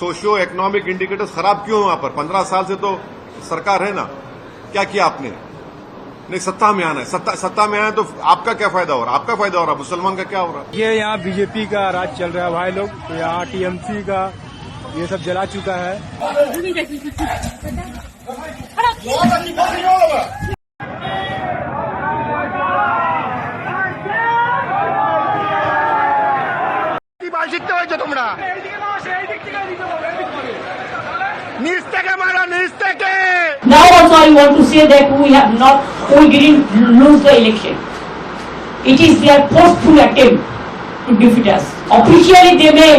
Socio economic indicators खराब क्यों है वहां पर? 15 साल से तो सरकार है ना, क्या किया आपने? नहीं, सत्ता में आना है, सत्ता में आना तो आपका क्या फायदा हो रहा है? आपका फायदा हो रहा है, मुसलमान का क्या हो रहा है? ये यहाँ बीजेपी का राज चल रहा है भाई लोग, तो यहाँ टीएमसी का ये सब जला चुका है। শিখতে হয়েছে তোমরা নিচ থেকে মারো, নিচ থেকে। Now also I want to say that we didn't lose the election. It is their forceful attempt to defeat us. Officially they may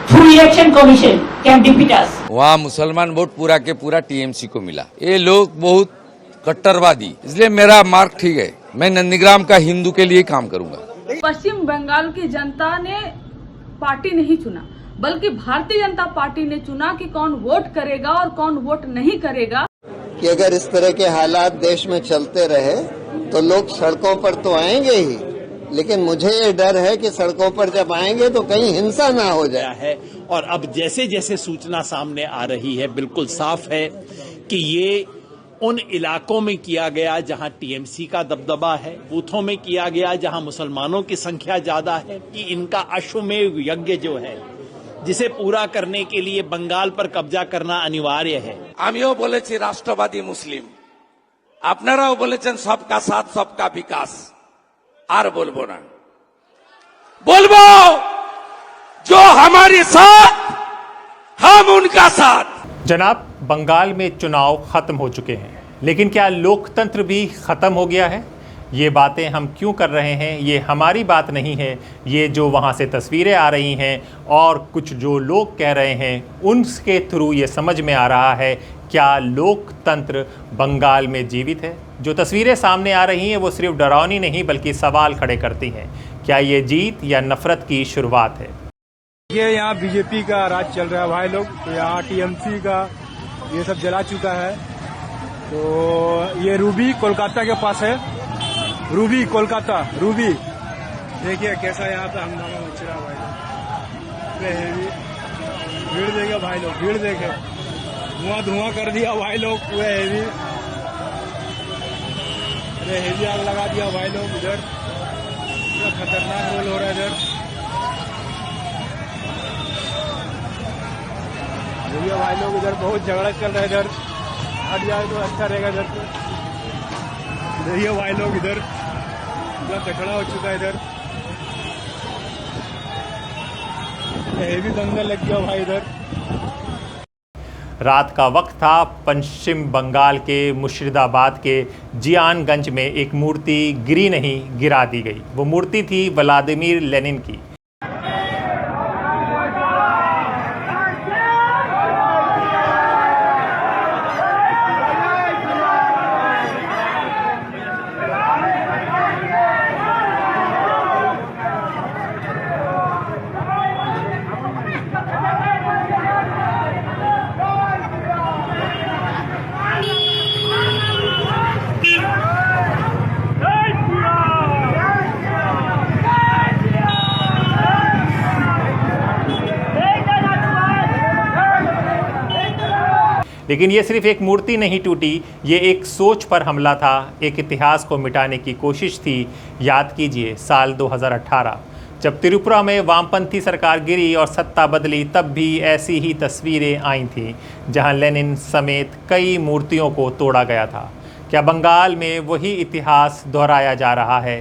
through election commission can defeat us. वहाँ मुसलमान वोट पूरा के पूरा टीएमसी को मिला। ये लोग बहुत कट्टरवादी, इसलिए मेरा मार्क ठीक है। मैं नंदीग्राम का हिंदू के लिए काम करूंगा। पश्चिम बंगाल की जनता ने पार्टी नहीं चुना, बल्कि भारतीय जनता पार्टी ने चुना कि कौन वोट करेगा और कौन वोट नहीं करेगा। कि अगर इस तरह के हालात देश में चलते रहे तो लोग सड़कों पर तो आएंगे ही, लेकिन मुझे ये डर है कि सड़कों पर जब आएंगे तो कहीं हिंसा ना हो जाए है। और अब जैसे जैसे सूचना सामने आ रही है, बिल्कुल साफ है कि ये उन इलाकों में किया गया जहां टीएमसी का दबदबा है, बूथों में किया गया जहां मुसलमानों की संख्या ज्यादा है, कि इनका अश्वमेध यज्ञ जो है जिसे पूरा करने के लिए बंगाल पर कब्जा करना अनिवार्य है। আমিও বলেছি রাষ্ট্রবাদী মুসলিম, আপনারাও বলেছেন सबका साथ सबका विकास। আর বলবো না, বলবো जो हमारे साथ हम उनका साथ। जनाब, बंगाल में चुनाव खत्म हो चुके हैं, लेकिन क्या लोकतंत्र भी खत्म हो गया है? ये बातें हम क्यों कर रहे हैं? ये हमारी बात नहीं है, ये जो वहाँ से तस्वीरें आ रही हैं और कुछ जो लोग कह रहे हैं उनके थ्रू ये समझ में आ रहा है क्या लोकतंत्र बंगाल में जीवित है। जो तस्वीरें सामने आ रही हैं वो सिर्फ डरावनी नहीं बल्कि सवाल खड़े करती हैं। क्या ये जीत या नफरत की शुरुआत है? ये यहाँ बीजेपी का राज चल रहा है भाई लोग, तो यहाँ टीएमसी का ये सब जला चुका है। तो ये रूबी कोलकाता के पास है, रूबी कोलकाता, रूबी देखिए कैसा यहाँ पे हंगामा मच रहा है भाई लोग। भीड़ देखे भाई लोग, भीड़ देखे, धुआं कर दिया भाई लोग, पूरे हेवी आग लगा दिया भाई लोग। इधर पूरा खतरनाक रोल हो रहा है इधर। भैया भाई लोग इधर बहुत झगड़ा चल रहा है, इधर हट जाए तो अच्छा रहेगा। इधर देखिए भाई लोग इधर पूरा कचड़ा हो चुका है, इधर हेवी दंगल लग गया भाई इधर। रात का वक्त था। पश्चिम बंगाल के मुर्शिदाबाद के जियानगंज में एक मूर्ति गिरी नहीं, गिरा दी गई। वो मूर्ति थी व्लादिमीर लेनिन की। लेकिन ये सिर्फ एक मूर्ति नहीं टूटी, ये एक सोच पर हमला था, एक इतिहास को मिटाने की कोशिश थी। याद कीजिए साल 2018 जब त्रिपुरा में वामपंथी सरकार गिरी और सत्ता बदली, तब भी ऐसी ही तस्वीरें आई थीं जहां लेनिन समेत कई मूर्तियों को तोड़ा गया था। क्या बंगाल में वही इतिहास दोहराया जा रहा है?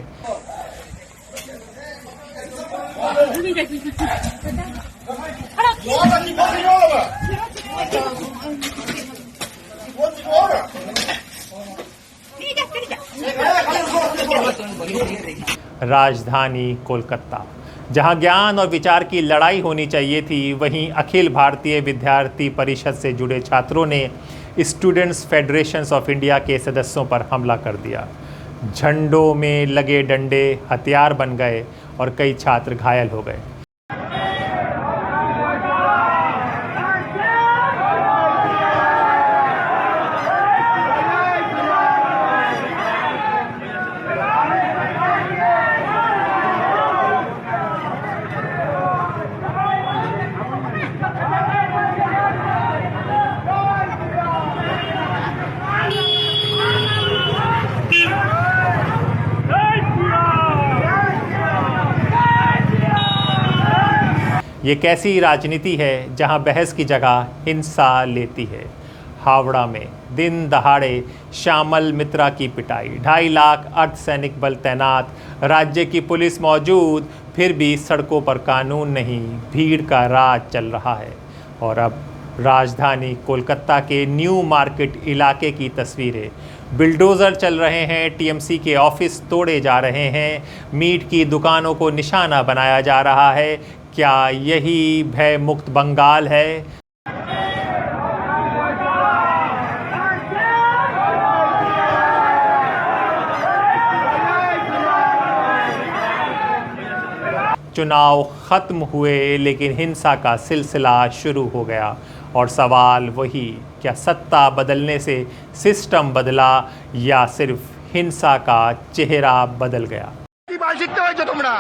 राजधानी कोलकाता, जहां ज्ञान और विचार की लड़ाई होनी चाहिए थी, वहीं अखिल भारतीय विद्यार्थी परिषद से जुड़े छात्रों ने स्टूडेंट्स फेडरेशंस ऑफ इंडिया के सदस्यों पर हमला कर दिया। झंडों में लगे डंडे हथियार बन गए और कई छात्र घायल हो गए। ये कैसी राजनीति है जहां बहस की जगह हिंसा लेती है। हावड़ा में दिन दहाड़े श्यामल मित्रा की पिटाई, 2.5 लाख अर्धसैनिक बल तैनात, राज्य की पुलिस मौजूद, फिर भी सड़कों पर कानून नहीं, भीड़ का राज चल रहा है। और अब राजधानी कोलकाता के न्यू मार्केट इलाके की तस्वीरें, बिल्डोज़र चल रहे हैं, टीएमसी के ऑफिस तोड़े जा रहे हैं, मीट की दुकानों को निशाना बनाया जा रहा है। क्या यही भय मुक्त बंगाल है? चुनाव खत्म हुए लेकिन हिंसा का सिलसिला शुरू हो गया और सवाल वही, क्या सत्ता बदलने से सिस्टम बदला या सिर्फ हिंसा का चेहरा बदल गया? বাল শিখতে হয়েছে তোমরা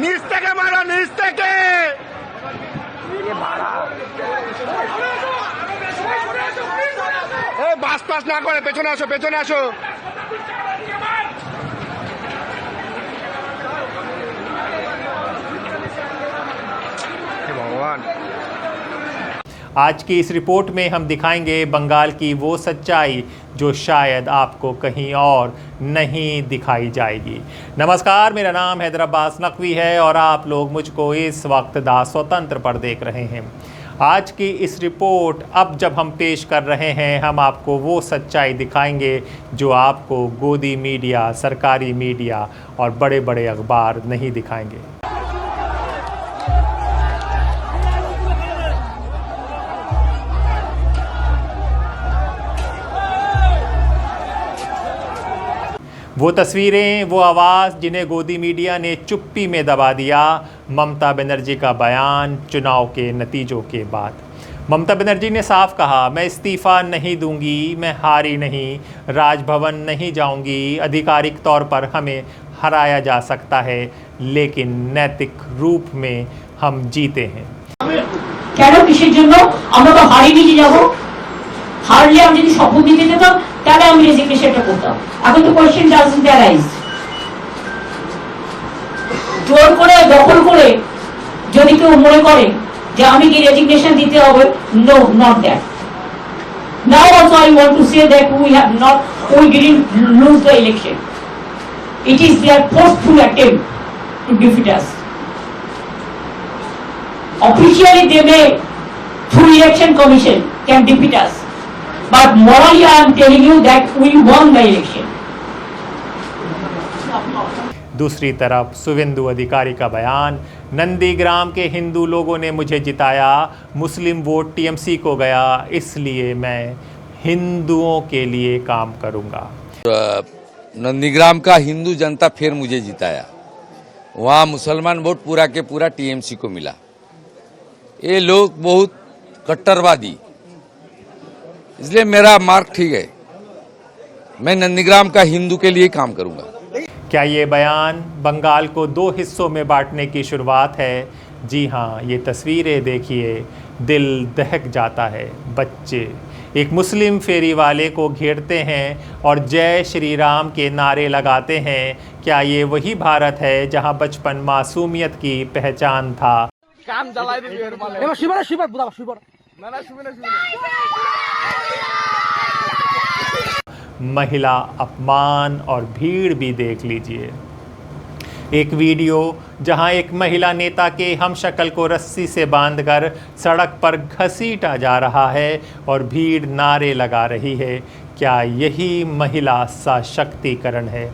নিচ থেকে মারো, নিচ থেকে। বাস পাস না করে পেছনে আসো, পেছনে আসো। भगवान, आज की इस रिपोर्ट में हम दिखाएंगे बंगाल की वो सच्चाई जो शायद आपको कहीं और नहीं दिखाई जाएगी। नमस्कार, मेरा नाम हैदर अब्बास नकवी है और आप लोग मुझको इस वक्त दा स्वतंत्र पर देख रहे हैं। आज की इस रिपोर्ट अब जब हम पेश कर रहे हैं, हम आपको वो सच्चाई दिखाएंगे जो आपको गोदी मीडिया, सरकारी मीडिया और बड़े बड़े अखबार नहीं दिखाएंगे। वो तस्वीरें, वो आवाज़ जिन्हें गोदी मीडिया ने चुप्पी में दबा दिया। ममता बनर्जी का बयान चुनाव के नतीजों के बाद। ममता बनर्जी ने साफ कहा, मैं इस्तीफ़ा नहीं दूंगी, मैं हारी नहीं, राजभवन नहीं जाऊंगी। आधिकारिक तौर पर हमें हराया जा सकता है लेकिन नैतिक रूप में हम जीते हैं। কেন কিসের জন্য? আমরা তো হারিয়ে নিয়ে যাব। হারলে আমি যদি শপথ দিতে যেতাম তাহলে আমি রেজিগনেশনটা করতাম। এখন তো কোয়েশ্চেন ডাজন্ট অ্যারাইজ। জোর করে দখল করে যদি কেউ মনে করে যে আমি কি রেজিগনেশন দিতে হবে, no, not that. Now also I want to say that we didn't lose the election. It is their forceful attempt to defeat us. Officially they may, through election commission, can defeat us. But morally I am telling you that we won the election. दूसरी तरफ शुवेंदु अधिकारी का बयान, नंदीग्राम के हिंदू लोगों ने मुझे जिताया, मुस्लिम वोट टीएमसी को गया, इसलिए मैं हिंदुओं के लिए काम करूंगा। नंदीग्राम का हिंदू जनता फिर मुझे जिताया, वहाँ मुसलमान वोट पूरा के पूरा टीएमसी को मिला। ये लोग बहुत कट्टरवादी, इसलिए मेरा मार्क ठीक है, मैं नंदीग्राम का हिंदू के लिए काम करूंगा। क्या ये बयान बंगाल को 2 हिस्सों में बांटने की शुरुआत है? जी हाँ, ये तस्वीरें देखिए, दिल दहक जाता है। बच्चे एक मुस्लिम फेरी वाले को घेरते हैं और जय श्री राम के नारे लगाते हैं। क्या ये वही भारत है जहाँ बचपन मासूमियत की पहचान था? महिला अपमान और भीड़ भी देख लीजिए। एक वीडियो जहां एक महिला नेता के हमशक्ल को रस्सी से बांधकर सड़क पर घसीटा जा रहा है और भीड़ नारे लगा रही है। क्या यही महिला सशक्तिकरण है?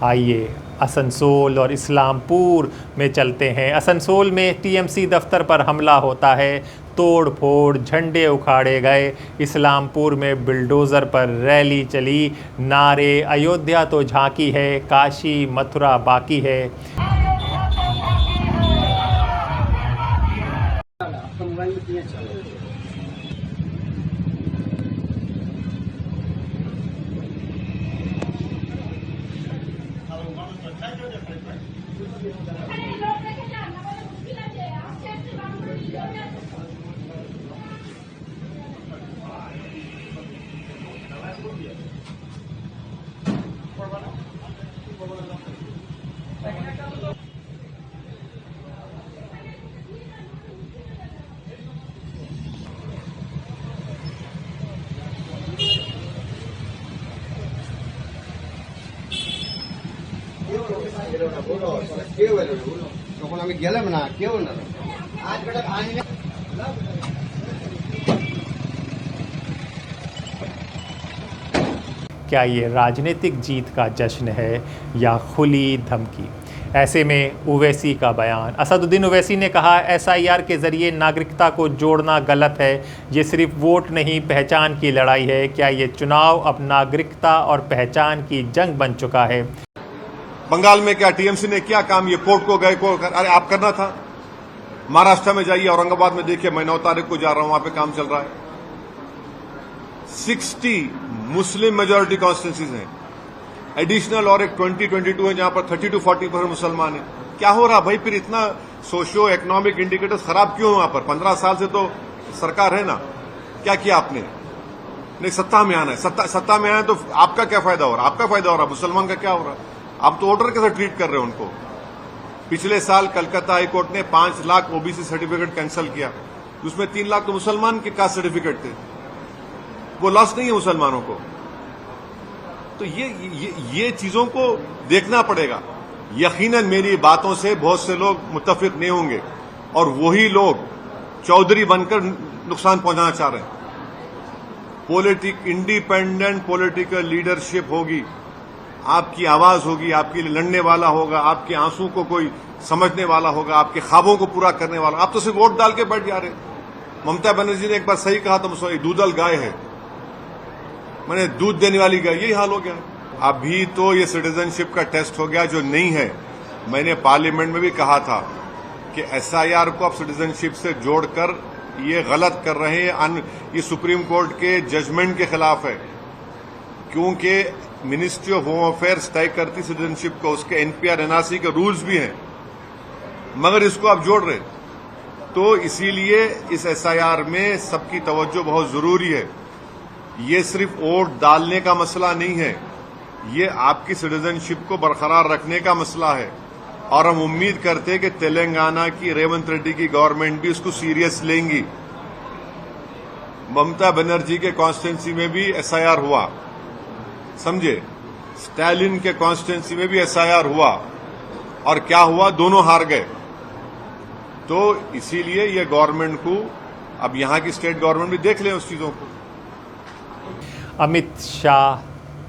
आइए असनसोल और इस्लामपुर में चलते हैं। असनसोल में टीएमसी दफ्तर पर हमला होता है, तोड़ फोड़, झंडे उखाड़े गए। इस्लामपुर में बिल्डोज़र पर रैली चली, नारे अयोध्या तो झांकी है, काशी मथुरा बाकी है। তখন আমি গেলাম না, কেউ না আজ বেটা আনি না। क्या ये राजनीतिक जीत का जश्न है या खुली धमकी? ऐसे में ओवैसी का बयान। असदुद्दीन ओवैसी ने कहा एसआईआर के ज़रिए नागरिकता को जोड़ना गलत है, ये सिर्फ वोट नहीं पहचान की लड़ाई है। क्या ये चुनाव अब नागरिकता और पहचान की जंग बन चुका है? बंगाल में क्या टीएमसी ने क्या काम, ये कोर्ट को गए, अरे आप करना था। महाराष्ट्र में जाइए, औरंगाबाद में देखिए, मैं 9 तारीख को जा रहा हूं, वहां पे काम चल रहा है। 60 मुस्लिम मेजोरिटी कॉन्स्टिट्यूंसीज हैं, एडिशनल और एक 2022 है जहां पर 30 to 40% मुसलमान है। क्या हो रहा भाई? फिर इतना सोशियो इकोनॉमिक इंडिकेटर्स खराब क्यों है वहां पर? 15 साल से तो सरकार है ना, क्या किया आपने? नहीं, सत्ता में आना है, सत्ता में आना तो आपका क्या फायदा हो रहा? आपका फायदा हो रहा, मुसलमान का क्या हो रहा? आप तो वोटर कैसे ट्रीट कर रहे हो उनको? पिछले साल कलकत्ता हाईकोर्ट ने 5 लाख ओबीसी सर्टिफिकेट कैंसिल किया, उसमें 3 लाख तो मुसलमान के कास्ट सर्टिफिकेट थे। वो लॉस नहीं है मुसलमानों को। तो ये चीजों को देखना पड़ेगा। यकीनन मेरी बातों से बहुत से लोग मुत्तफिक नहीं होंगे और वही लोग चौधरी बनकर नुकसान पहुंचाना चाह रहे हैं। इंडिपेंडेंट पॉलिटिकल लीडरशिप होगी, आपकी आवाज होगी, आपके लिए लड़ने वाला होगा, आपके आंसू को कोई समझने वाला होगा, आपके ख्वाबों को पूरा करने वाला। आप तो सिर्फ वोट डाल के बैठ जा रहे। ममता बनर्जी ने एक बार सही कहा था, मुझे दूधल गाय है, मैंने दूध देने वाली गाय, यही हाल हो गया। अभी तो ये सिटीजनशिप का टेस्ट हो गया जो नहीं है। मैंने पार्लियामेंट में भी कहा था कि एसआईआर को आप सिटीजनशिप से जोड़कर ये गलत कर रहे हैं। ये सुप्रीम कोर्ट के जजमेंट के खिलाफ है, क्योंकि मिनिस्ट्री ऑफ होम अफेयर्स तय करती सिटीजनशिप को, उसके एनपीआर एनआरसी के रूल्स भी हैं, मगर इसको आप जोड़ रहे। तो इसीलिए इस एसआईआर में सबकी तवज्जो बहुत जरूरी है। ये सिर्फ वोट डालने का मसला नहीं है, ये आपकी सिटीजनशिप को बरकरार रखने का मसला है। और हम उम्मीद करते हैं कि तेलंगाना की रेवंत रेड्डी की गवर्नमेंट भी इसको सीरियस लेंगी। ममता बनर्जी के कॉन्स्टिट्यूंसी में भी एसआईआर हुआ, समझे, स्टालिन के कॉन्स्टिट्यूंसी में भी एसआईआर हुआ, और क्या हुआ? दोनों हार गए। तो इसीलिए ये गवर्नमेंट को, अब यहां की स्टेट गवर्नमेंट भी देख लें उस चीजों को। अमित शाह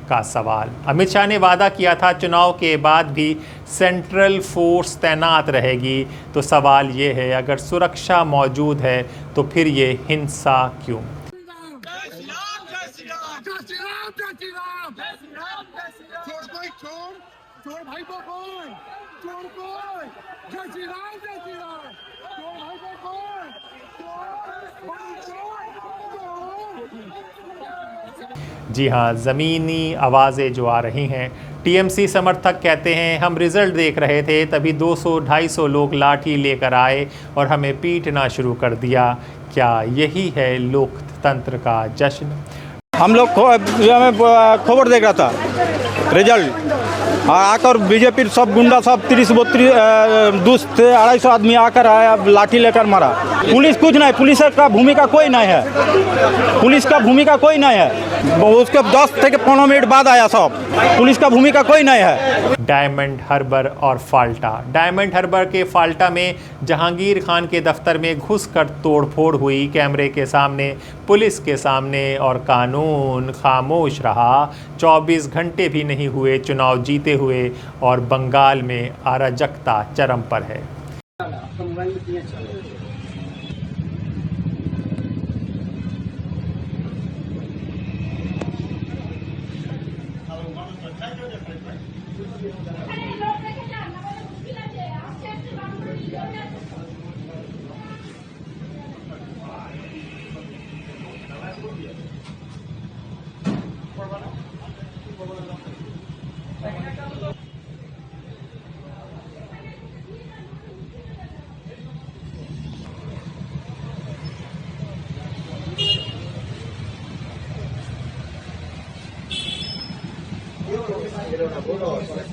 का सवाल। अमित शाह ने वादा किया था चुनाव के बाद भी सेंट्रल फोर्स तैनात रहेगी, तो सवाल ये है अगर सुरक्षा मौजूद है तो फिर ये हिंसा क्यों? जी हाँ, ज़मीनी आवाज़ें जो आ रही हैं। टीएमसी समर्थक कहते हैं हम रिज़ल्ट देख रहे थे, तभी 200-250 लोग लाठी लेकर आए और हमें पीटना शुरू कर दिया। क्या यही है लोकतंत्र का जश्न? हम लोग खबर देख रहा था रिजल्ट, आकर बीजेपी सब गुंडा सब 30-32 से 250 आदमी आकर आया, लाठी लेकर मारा। पुलिस कुछ नहीं, पुलिस का भूमिका कोई नहीं है, पुलिस का भूमिका कोई नहीं है। उसके 10 से 15 मिनट बाद आया सब, पुलिस का भूमिका कोई नहीं है। डायमंड हार्बर और फाल्टा। डायमंड हार्बर के फाल्टा में जहांगीर खान के दफ्तर में घुसकर तोड़फोड़ हुई, कैमरे के सामने, पुलिस के सामने, और कानून खामोश रहा। 24 घंटे भी नहीं हुए चुनाव जीते हुए, और बंगाल में अराजकता चरम पर है।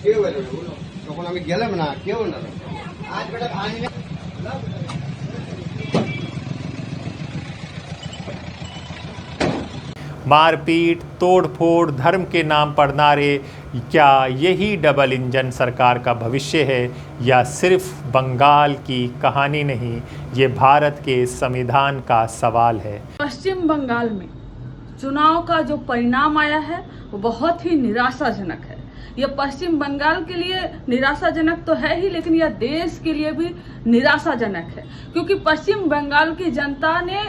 তখন আমি গেলাম না, কেউ না। আজ বেটা ভাঙি না। मारपीट, तोड़फोड़, धर्म के नाम पर नारे, क्या यही डबल इंजन सरकार का भविष्य है या सिर्फ बंगाल की कहानी नहीं, ये भारत के संविधान का सवाल है। पश्चिम बंगाल में चुनाव का जो परिणाम आया है वो बहुत ही निराशाजनक है। यह पश्चिम बंगाल के लिए निराशाजनक तो है ही, लेकिन यह देश के लिए भी निराशाजनक है, क्योंकि पश्चिम बंगाल की जनता ने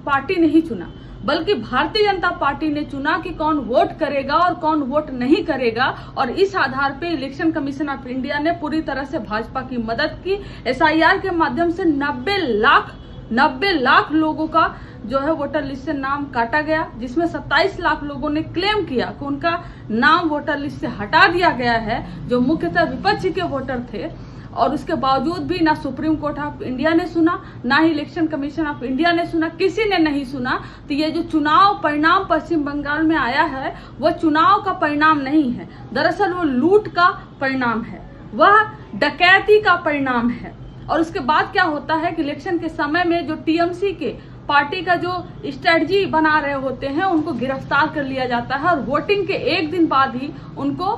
पार्टी नहीं चुना, बल्कि भारतीय जनता पार्टी ने चुना कि कौन वोट करेगा और कौन वोट नहीं करेगा। और इस आधार पे इलेक्शन कमीशन ऑफ इंडिया ने पूरी तरह से भाजपा की मदद की। SIR के माध्यम से 90 लाख लोगों का जो है वोटर लिस्ट से नाम काटा गया, जिसमें 27 लाख लोगों ने क्लेम किया कि उनका नाम वोटर लिस्ट से हटा दिया गया है, जो मुख्यतः विपक्ष के वोटर थे। और उसके बावजूद भी ना सुप्रीम कोर्ट ऑफ इंडिया ने सुना, ना ही इलेक्शन कमीशन ऑफ इंडिया ने सुना, किसी ने नहीं सुना। तो ये जो चुनाव परिणाम पश्चिम बंगाल में आया है वो चुनाव का परिणाम नहीं है, दरअसल वो लूट का परिणाम है, वह डकैती का परिणाम है। और उसके बाद क्या होता है कि इलेक्शन के समय में जो TMC के पार्टी का जो स्ट्रेटजी बना रहे होते हैं उनको गिरफ्तार कर लिया जाता है, और वोटिंग के एक दिन बाद ही उनको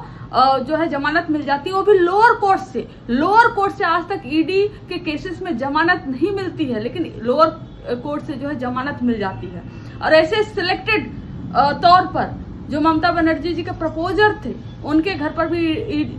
जो है जमानत मिल जाती है, वो भी लोअर कोर्ट से। आज तक ED के केसेस में जमानत नहीं मिलती है, लेकिन लोअर कोर्ट से जो है जमानत मिल जाती है। और ऐसे सिलेक्टेड तौर पर जो ममता बनर्जी जी के प्रपोजर थे उनके घर पर भी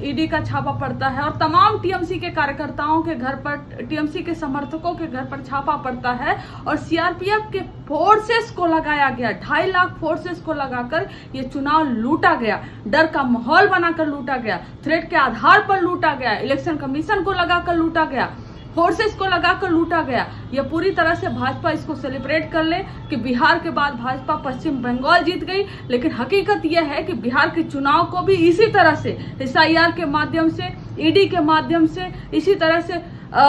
ED का छापा पड़ता है, और तमाम TMC के कार्यकर्ताओं के घर पर, TMC के समर्थकों के घर पर छापा पड़ता है। और CRPF के फोर्सेस को लगाया गया, 2.5 लाख फोर्सेस को लगाकर ये चुनाव लूटा गया, डर का माहौल बनाकर लूटा गया, थ्रेट के आधार पर लूटा गया, इलेक्शन कमीशन को लगाकर लूटा गया, फोर्सेस को लगाकर लूटा गया। यह पूरी तरह से भाजपा इसको सेलिब्रेट कर ले कि बिहार के बाद भाजपा पश्चिम बंगाल जीत गई, लेकिन हकीकत यह है कि बिहार के चुनाव को भी इसी तरह से SIR के माध्यम से, ED के माध्यम से, इसी तरह से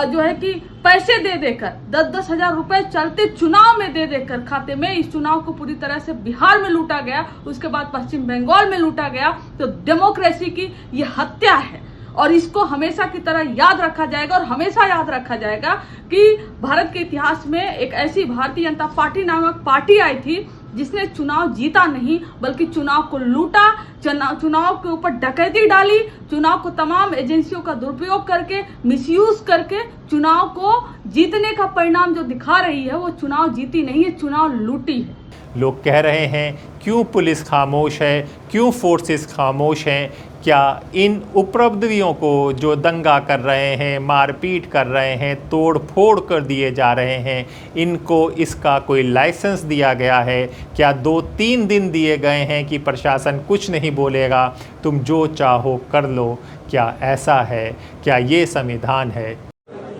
जो है कि पैसे दे देकर 10-10 हजार रुपए चलते चुनाव में दे देकर खाते में इस चुनाव को पूरी तरह से बिहार में लूटा गया, उसके बाद पश्चिम बंगाल में लूटा गया। तो डेमोक्रेसी की यह हत्या है, और इसको हमेशा की तरह याद रखा जाएगा। और हमेशा याद रखा जाएगा कि भारत के इतिहास में एक ऐसी भारतीय जनता पार्टी नामक पार्टी आई थी जिसने चुनाव जीता नहीं, बल्कि चुनाव को लूटा, चुनाव के ऊपर डकैती डाली, चुनाव को तमाम एजेंसियों का दुरुपयोग करके, मिसयूज करके चुनाव को जीतने का परिणाम जो दिखा रही है वो चुनाव जीती नहीं है, चुनाव लूटी है। लोग कह रहे हैं क्यों पुलिस खामोश है, क्यों फोर्सेस खामोश हैं? क्या इन उपद्रवियों को जो दंगा कर रहे हैं, मारपीट कर रहे हैं, तोड़ फोड़ कर दिए जा रहे हैं, इनको इसका कोई लाइसेंस दिया गया है? क्या 2-3 दिन दिए गए हैं कि प्रशासन कुछ नहीं बोलेगा, तुम जो चाहो कर लो? क्या ऐसा है? क्या ये संविधान है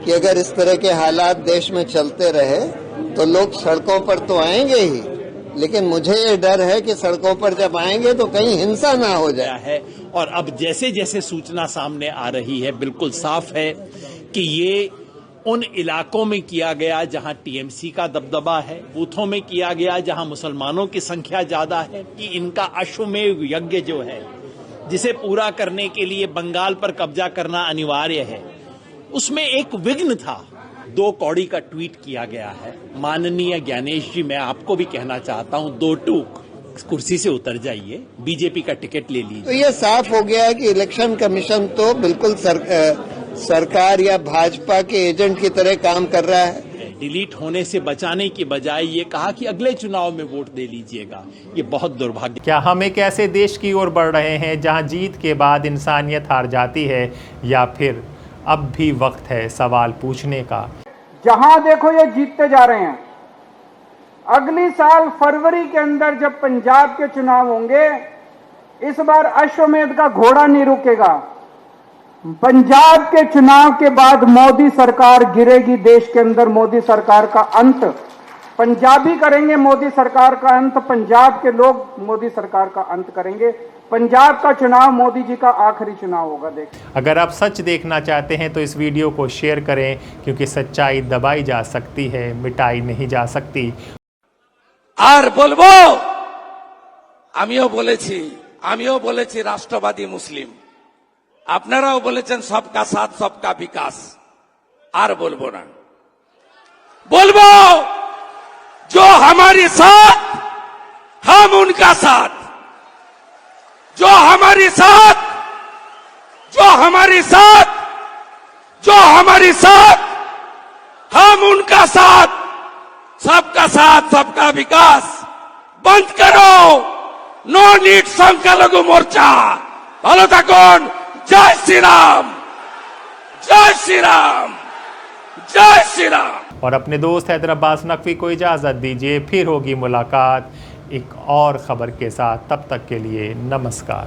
कि अगर इस तरह के हालात देश में चलते रहे तो लोग सड़कों पर तो आएंगे ही, लेकिन मुझे ये डर है कि सड़कों पर जब आएंगे तो कहीं हिंसा ना हो जाए है। और अब जैसे जैसे सूचना सामने आ रही है बिल्कुल साफ है कि ये उन इलाकों में किया गया जहां TMC का दबदबा है, बूथों में किया गया जहां मुसलमानों की संख्या ज्यादा है, कि इनका अश्वमेध यज्ञ जो है जिसे पूरा करने के लिए बंगाल पर कब्जा करना अनिवार्य है, उसमें एक विघ्न था। 2 कौड़ी का ट्वीट किया गया है। माननीय ज्ञानेश जी, मैं आपको भी कहना चाहता हूं, 2 टूक कुर्सी से उतर जाइए, बीजेपी का टिकट ले लीजिए। तो ये साफ हो गया है कि इलेक्शन कमीशन तो बिल्कुल सरकार या भाजपा के एजेंट की तरह काम कर रहा है। डिलीट होने से बचाने की बजाय ये कहा कि अगले चुनाव में वोट दे लीजिएगा, ये बहुत दुर्भाग्य। क्या हम एक ऐसे देश की ओर बढ़ रहे हैं जहां जीत के बाद इंसानियत हार जाती है, या फिर अब भी वक्त है सवाल पूछने का? जहां देखो ये जीतते जा रहे हैं। अगली साल फरवरी के अंदर जब पंजाब के चुनाव होंगे, इस बार अश्वमेध का घोड़ा नहीं रुकेगा। पंजाब के चुनाव के बाद मोदी सरकार गिरेगी, देश के अंदर मोदी सरकार का अंत पंजाबी करेंगे, मोदी सरकार का अंत पंजाब के लोग मोदी सरकार का अंत करेंगे। पंजाब का चुनाव मोदी जी का आखिरी चुनाव होगा। देख, अगर आप सच देखना चाहते हैं तो इस वीडियो को शेयर करें, क्योंकि सच्चाई दबाई जा सकती है, मिटाई नहीं जा सकती। আর বলবো, আমিও বলেছি রাষ্ট্রবাদী মুসলিম, আপনারাও বলেছেন সবকা সাথ সবকা বিকাশ, আর বলবো না। बोलबो जो हमारी साथ हम उनका साथ, जो हमारी साथ, जो हमारी साथ, जो हमारी साथ हम उनका साथ, सबका साथ सबका विकास बंद करो, नो नीड संख्यालघु मोर्चा। ভালো থাকুন। जय श्री राम, जय श्री राम, जय श्री राम। और अपने दोस्त हैदर अब्बास नकवी को इजाज़त दीजिए, फिर होगी मुलाकात एक और खबर के साथ। तब तक के लिए नमस्कार।